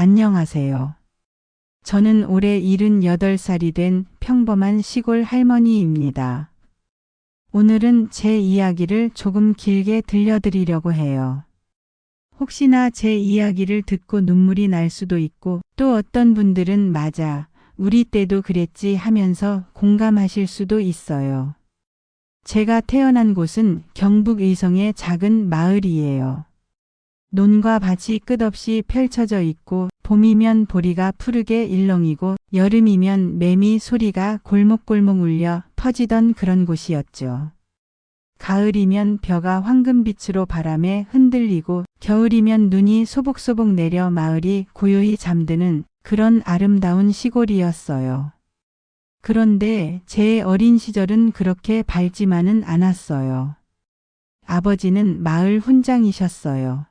안녕하세요. 저는 올해 78살이 된 평범한 시골 할머니입니다. 오늘은 제 이야기를 조금 길게 들려드리려고 해요. 혹시나 제 이야기를 듣고 눈물이 날 수도 있고 또 어떤 분들은 맞아, 우리 때도 그랬지 하면서 공감하실 수도 있어요. 제가 태어난 곳은 경북 의성의 작은 마을이에요. 논과 밭이 끝없이 펼쳐져 있고 봄이면 보리가 푸르게 일렁이고 여름이면 매미 소리가 골목골목 울려 퍼지던 그런 곳이었죠. 가을이면 벼가 황금빛으로 바람에 흔들리고 겨울이면 눈이 소복소복 내려 마을이 고요히 잠드는 그런 아름다운 시골이었어요. 그런데 제 어린 시절은 그렇게 밝지만은 않았어요. 아버지는 마을 훈장이셨어요.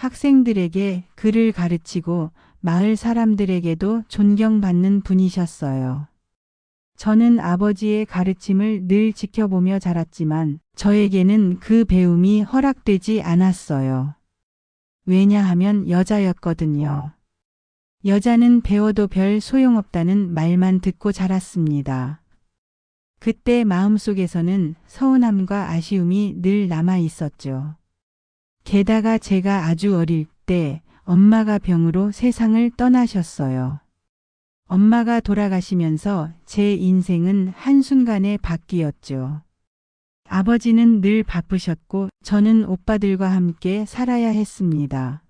학생들에게 글을 가르치고 마을 사람들에게도 존경받는 분이셨어요. 저는 아버지의 가르침을 늘 지켜보며 자랐지만 저에게는 그 배움이 허락되지 않았어요. 왜냐하면 여자였거든요. 여자는 배워도 별 소용없다는 말만 듣고 자랐습니다. 그때 마음속에서는 서운함과 아쉬움이 늘 남아 있었죠. 게다가 제가 아주 어릴 때 엄마가 병으로 세상을 떠나셨어요. 엄마가 돌아가시면서 제 인생은 한순간에 바뀌었죠. 아버지는 늘 바쁘셨고 저는 오빠들과 함께 살아야 했습니다.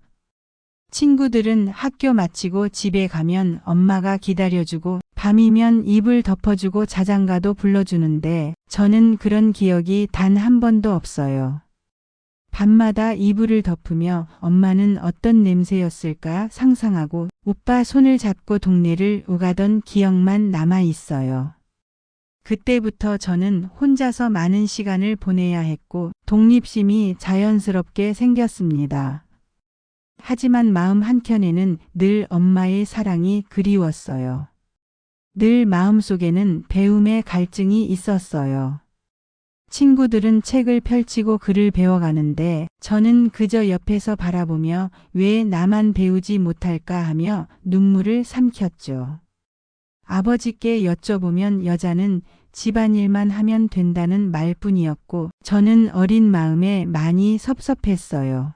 친구들은 학교 마치고 집에 가면 엄마가 기다려주고 밤이면 이불 덮어주고 자장가도 불러주는데 저는 그런 기억이 단 한 번도 없어요. 밤마다 이불을 덮으며 엄마는 어떤 냄새였을까 상상하고 오빠 손을 잡고 동네를 오가던 기억만 남아 있어요. 그때부터 저는 혼자서 많은 시간을 보내야 했고 독립심이 자연스럽게 생겼습니다. 하지만 마음 한켠에는 늘 엄마의 사랑이 그리웠어요. 늘 마음속에는 배움의 갈증이 있었어요. 친구들은 책을 펼치고 글을 배워가는데 저는 그저 옆에서 바라보며 왜 나만 배우지 못할까 하며 눈물을 삼켰죠. 아버지께 여쭤보면 여자는 집안일만 하면 된다는 말뿐이었고 저는 어린 마음에 많이 섭섭했어요.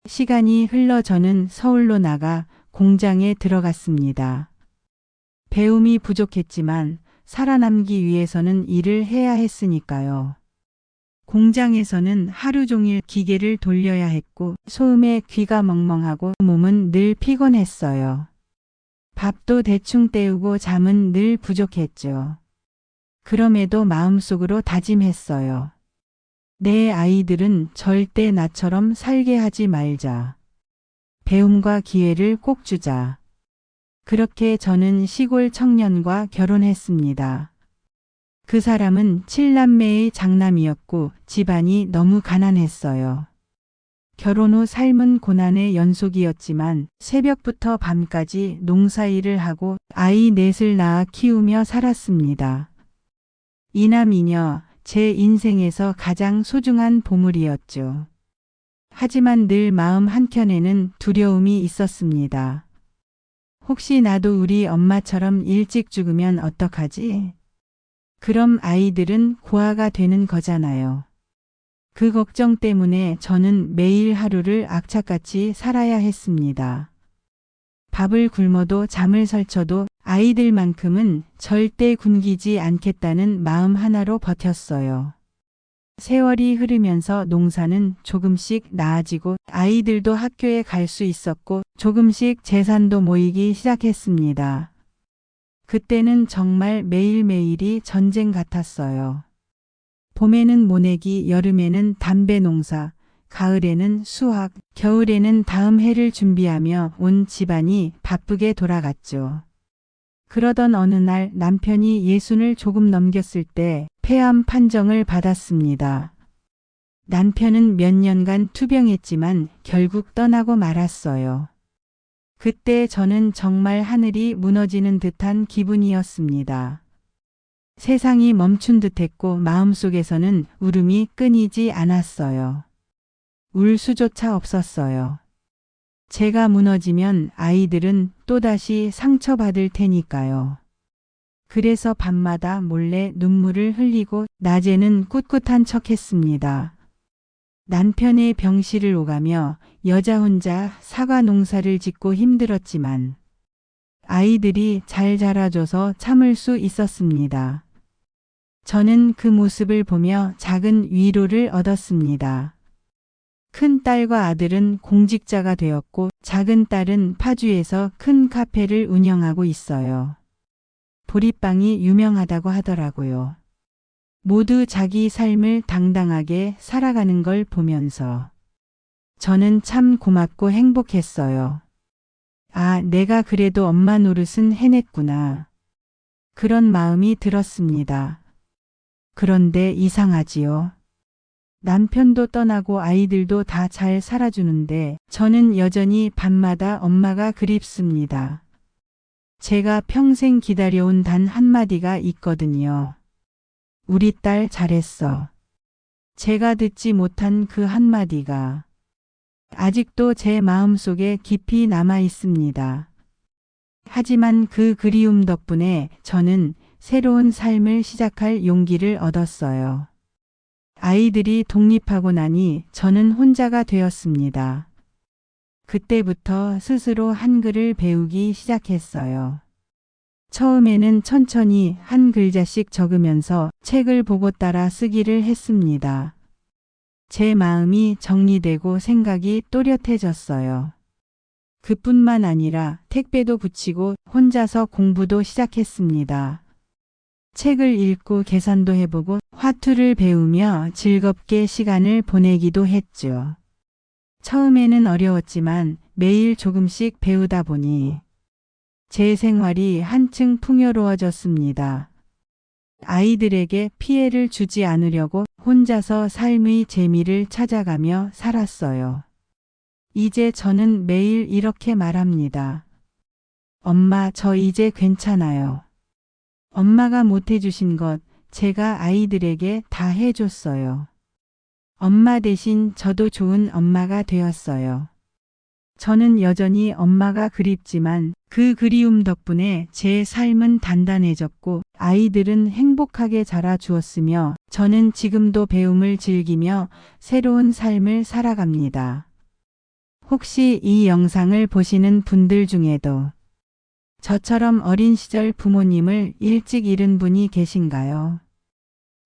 시간이 흘러 저는 서울로 나가 공장에 들어갔습니다. 배움이 부족했지만 살아남기 위해서는 일을 해야 했으니까요. 공장에서는 하루 종일 기계를 돌려야 했고 소음에 귀가 멍멍하고 몸은 늘 피곤했어요. 밥도 대충 때우고 잠은 늘 부족했죠. 그럼에도 마음속으로 다짐했어요. 내 아이들은 절대 나처럼 살게 하지 말자. 배움과 기회를 꼭 주자. 그렇게 저는 시골 청년과 결혼했습니다. 그 사람은 7남매의 장남이었고 집안이 너무 가난했어요. 결혼 후 삶은 고난의 연속이었지만 새벽부터 밤까지 농사일을 하고 아이 넷을 낳아 키우며 살았습니다. 이남이녀, 제 인생에서 가장 소중한 보물이었죠. 하지만 늘 마음 한켠에는 두려움이 있었습니다. 혹시 나도 우리 엄마처럼 일찍 죽으면 어떡하지? 그럼 아이들은 고아가 되는 거잖아요. 그 걱정 때문에 저는 매일 하루를 악착같이 살아야 했습니다. 밥을 굶어도 잠을 설쳐도 아이들만큼은 절대 굶기지 않겠다는 마음 하나로 버텼어요. 세월이 흐르면서 농사는 조금씩 나아지고 아이들도 학교에 갈 수 있었고 조금씩 재산도 모이기 시작했습니다. 그때는 정말 매일매일이 전쟁 같았어요. 봄에는 모내기, 여름에는 담배 농사, 가을에는 수확, 겨울에는 다음 해를 준비하며 온 집안이 바쁘게 돌아갔죠. 그러던 어느 날 남편이 60을 조금 넘겼을 때 폐암 판정을 받았습니다. 남편은 몇 년간 투병했지만 결국 떠나고 말았어요. 그때 저는 정말 하늘이 무너지는 듯한 기분이었습니다. 세상이 멈춘 듯했고 마음속에서는 울음이 끊이지 않았어요. 울 수조차 없었어요. 제가 무너지면 아이들은 또다시 상처받을 테니까요. 그래서 밤마다 몰래 눈물을 흘리고 낮에는 꿋꿋한 척 했습니다. 남편의 병실을 오가며 여자 혼자 사과 농사를 짓고 힘들었지만 아이들이 잘 자라줘서 참을 수 있었습니다. 저는 그 모습을 보며 작은 위로를 얻었습니다. 큰 딸과 아들은 공직자가 되었고 작은 딸은 파주에서 큰 카페를 운영하고 있어요. 보리빵이 유명하다고 하더라고요. 모두 자기 삶을 당당하게 살아가는 걸 보면서 저는 참 고맙고 행복했어요. 아, 내가 그래도 엄마 노릇은 해냈구나. 그런 마음이 들었습니다. 그런데 이상하지요. 남편도 떠나고 아이들도 다 잘 살아주는데 저는 여전히 밤마다 엄마가 그립습니다. 제가 평생 기다려온 단 한마디가 있거든요. 우리 딸 잘했어. 제가 듣지 못한 그 한마디가 아직도 제 마음속에 깊이 남아 있습니다. 하지만 그 그리움 덕분에 저는 새로운 삶을 시작할 용기를 얻었어요. 아이들이 독립하고 나니 저는 혼자가 되었습니다. 그때부터 스스로 한글을 배우기 시작했어요. 처음에는 천천히 한 글자씩 적으면서 책을 보고 따라 쓰기를 했습니다. 제 마음이 정리되고 생각이 또렷해졌어요. 그뿐만 아니라 택배도 붙이고 혼자서 공부도 시작했습니다. 책을 읽고 계산도 해보고 화투를 배우며 즐겁게 시간을 보내기도 했죠. 처음에는 어려웠지만 매일 조금씩 배우다 보니 제 생활이 한층 풍요로워졌습니다. 아이들에게 피해를 주지 않으려고 혼자서 삶의 재미를 찾아가며 살았어요. 이제 저는 매일 이렇게 말합니다. 엄마, 저 이제 괜찮아요. 엄마가 못해주신 것 제가 아이들에게 다 해줬어요. 엄마 대신 저도 좋은 엄마가 되었어요. 저는 여전히 엄마가 그립지만 그 그리움 덕분에 제 삶은 단단해졌고 아이들은 행복하게 자라주었으며 저는 지금도 배움을 즐기며 새로운 삶을 살아갑니다. 혹시 이 영상을 보시는 분들 중에도 저처럼 어린 시절 부모님을 일찍 잃은 분이 계신가요?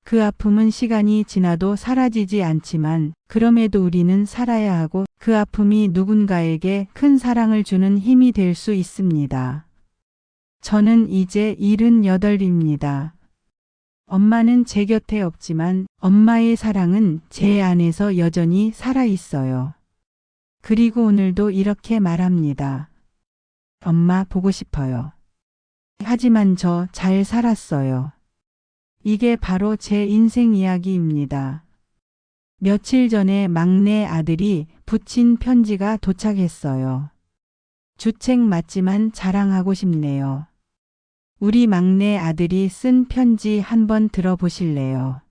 그 아픔은 시간이 지나도 사라지지 않지만 그럼에도 우리는 살아야 하고 그 아픔이 누군가에게 큰 사랑을 주는 힘이 될 수 있습니다. 저는 이제 78입니다. 엄마는 제 곁에 없지만 엄마의 사랑은 제 안에서 여전히 살아 있어요. 그리고 오늘도 이렇게 말합니다. 엄마 보고 싶어요. 하지만 저 잘 살았어요. 이게 바로 제 인생 이야기입니다. 며칠 전에 막내 아들이 붙인 편지가 도착했어요. 주책 맞지만 자랑하고 싶네요. 우리 막내 아들이 쓴 편지 한번 들어보실래요?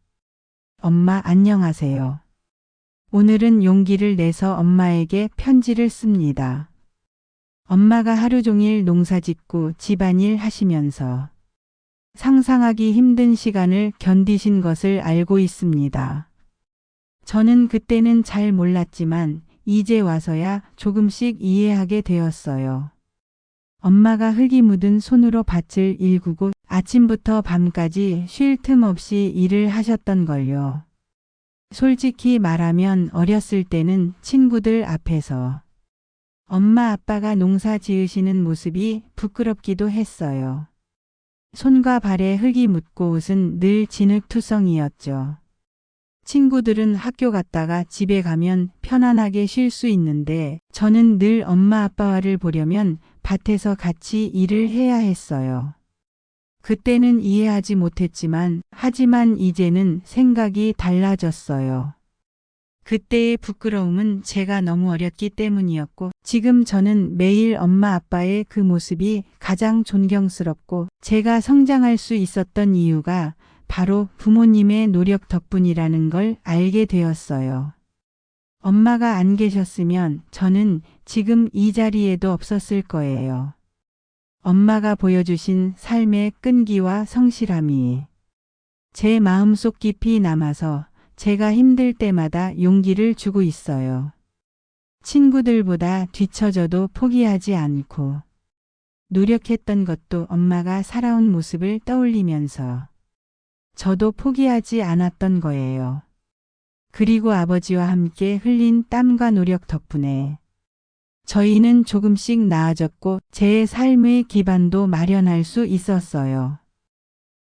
엄마 안녕하세요. 오늘은 용기를 내서 엄마에게 편지를 씁니다. 엄마가 하루 종일 농사짓고 집안일 하시면서 상상하기 힘든 시간을 견디신 것을 알고 있습니다. 저는 그때는 잘 몰랐지만 이제 와서야 조금씩 이해하게 되었어요. 엄마가 흙이 묻은 손으로 밭을 일구고 아침부터 밤까지 쉴 틈 없이 일을 하셨던 걸요. 솔직히 말하면 어렸을 때는 친구들 앞에서 엄마 아빠가 농사 지으시는 모습이 부끄럽기도 했어요. 손과 발에 흙이 묻고 옷은 늘 진흙투성이었죠. 친구들은 학교 갔다가 집에 가면 편안하게 쉴 수 있는데 저는 늘 엄마 아빠와를 보려면 밭에서 같이 일을 해야 했어요. 그때는 이해하지 못했지만 하지만 이제는 생각이 달라졌어요. 그때의 부끄러움은 제가 너무 어렸기 때문이었고 지금 저는 매일 엄마 아빠의 그 모습이 가장 존경스럽고 제가 성장할 수 있었던 이유가 바로 부모님의 노력 덕분이라는 걸 알게 되었어요. 엄마가 안 계셨으면 저는 지금 이 자리에도 없었을 거예요. 엄마가 보여주신 삶의 끈기와 성실함이 제 마음속 깊이 남아서 제가 힘들 때마다 용기를 주고 있어요. 친구들보다 뒤처져도 포기하지 않고 노력했던 것도 엄마가 살아온 모습을 떠올리면서 저도 포기하지 않았던 거예요. 그리고 아버지와 함께 흘린 땀과 노력 덕분에 저희는 조금씩 나아졌고 제 삶의 기반도 마련할 수 있었어요.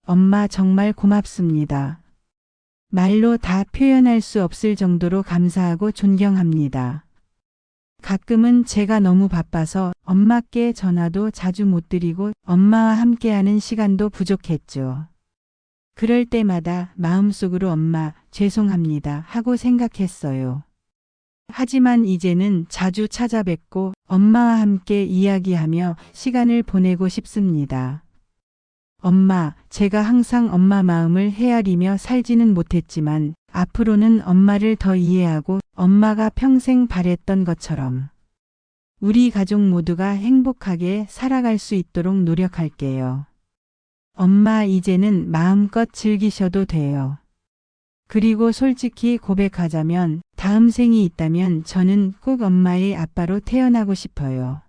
엄마 정말 고맙습니다. 말로 다 표현할 수 없을 정도로 감사하고 존경합니다. 가끔은 제가 너무 바빠서 엄마께 전화도 자주 못 드리고 엄마와 함께하는 시간도 부족했죠. 그럴 때마다 마음속으로 엄마 죄송합니다 하고 생각했어요. 하지만 이제는 자주 찾아뵙고 엄마와 함께 이야기하며 시간을 보내고 싶습니다. 엄마, 제가 항상 엄마 마음을 헤아리며 살지는 못했지만 앞으로는 엄마를 더 이해하고 엄마가 평생 바랬던 것처럼 우리 가족 모두가 행복하게 살아갈 수 있도록 노력할게요. 엄마 이제는 마음껏 즐기셔도 돼요. 그리고 솔직히 고백하자면 다음 생이 있다면 저는 꼭 엄마의 아빠로 태어나고 싶어요.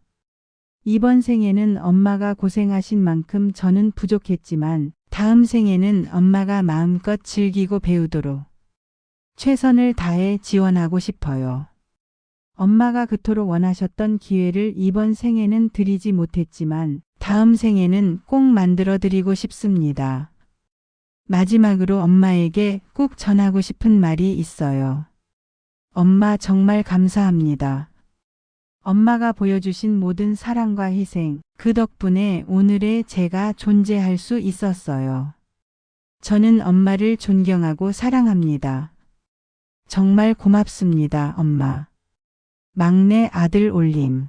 이번 생에는 엄마가 고생하신 만큼 저는 부족했지만 다음 생에는 엄마가 마음껏 즐기고 배우도록 최선을 다해 지원하고 싶어요. 엄마가 그토록 원하셨던 기회를 이번 생에는 드리지 못했지만 다음 생에는 꼭 만들어 드리고 싶습니다. 마지막으로 엄마에게 꼭 전하고 싶은 말이 있어요. 엄마 정말 감사합니다. 엄마가 보여주신 모든 사랑과 희생, 그 덕분에 오늘의 제가 존재할 수 있었어요. 저는 엄마를 존경하고 사랑합니다. 정말 고맙습니다, 엄마. 막내 아들 올림.